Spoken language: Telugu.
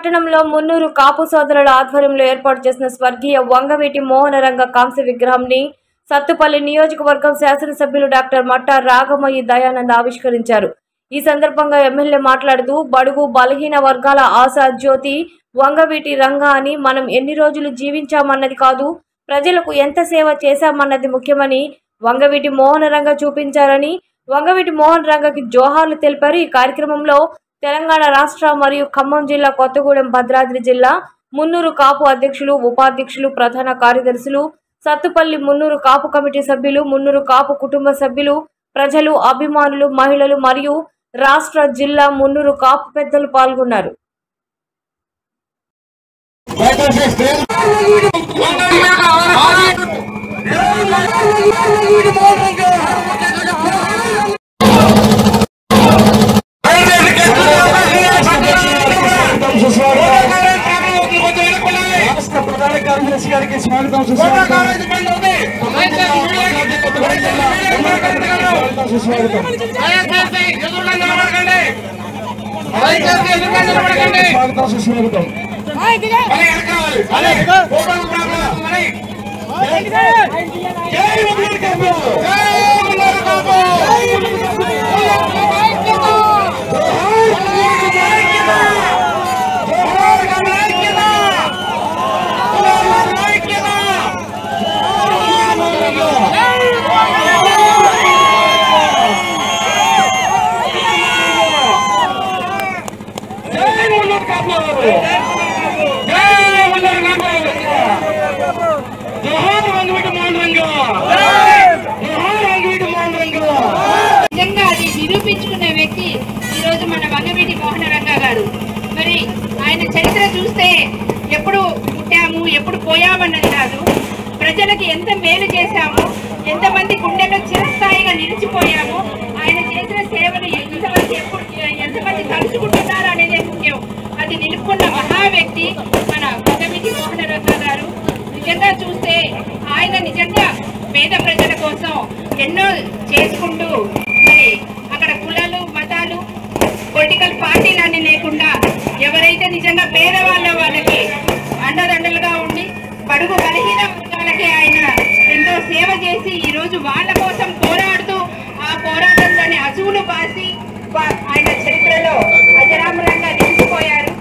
పట్టణంలో మున్నూరు కాపు సోదరుల ఆధ్వర్యంలో ఏర్పాటు చేసిన స్వర్గీయ వంగవీటి మోహనరంగ కాంస్య విగ్రహంని సత్తుపల్లి నియోజకవర్గం శాసనసభ్యులు డాక్టర్ మట్టా రాఘమయ్య దయానంద్ ఆవిష్కరించారు. ఈ సందర్భంగా ఎమ్మెల్యే మాట్లాడుతూ బడుగు బలహీన వర్గాల ఆశా జ్యోతి వంగవీటి రంగ అని మనం ఎన్ని రోజులు జీవించామన్నది కాదు, ప్రజలకు ఎంత సేవ చేశామన్నది ముఖ్యమని వంగవీటి మోహనరంగ చూపించారని వంగవీటి మోహన్ రంగకి జోహార్లు తెలిపారు. ఈ కార్యక్రమంలో తెలంగాణ రాష్ట్ర మరియు ఖమ్మం జిల్లా, కొత్తగూడెం, భద్రాద్రి జిల్లా మున్నూరు కాపు అధ్యక్షులు, ఉపాధ్యక్షులు, ప్రధాన కార్యదర్శులు, సత్తుపల్లి మున్నూరు కాపు కమిటీ సభ్యులు, మున్నూరు కాపు కుటుంబ సభ్యులు, ప్రజలు, అభిమానులు, మహిళలు మరియు రాష్ట్ర, జిల్లా మున్నూరు కాపు పెద్దలు పాల్గొన్నారు. నిజంగా అది నిరూపించుకునే వ్యక్తి ఈరోజు మన వంగవీటి మోహనరంగ గారు. మరి ఆయన చరిత్ర చూస్తే ఎప్పుడు పుట్టాము ఎప్పుడు పోయామన్నది కాదు, ప్రజలకు ఎంత మేలు చేశాము, ఎంతమంది గుండెల్లో చిరస్థాయిగా నిలిచిపోయాము, ఆయన చేసిన సేవలు ఎంతమంది తలుచుకుంటున్నారు అనేదే ముఖ్యం. అది నిలుపుకున్న మహా వ్యక్తి మన వంగవీటి మోహనరంగ గారు. నిజంగా చూస్తే ఆయన నిజంగా పేద ప్రజల కోసం ఎన్నో చేసుకుంటూ మరి అక్కడ కులాలు, మతాలు, పొలిటికల్ పార్టీలన్నీ లేకుండా ఎవరైతే నిజంగా పేదవాళ్ళ వాళ్ళకి అండదండలుగా ఉండి బడుగు బలహీన వర్గాలకి ఆయన ఎంతో సేవ చేసి ఈరోజు వాళ్ళ కోసం పోరాడుతూ ఆ పోరాటంలోని అసువులు బాసి ఆయన చరిత్రలో అజరామరంగా నిలిచిపోయారు.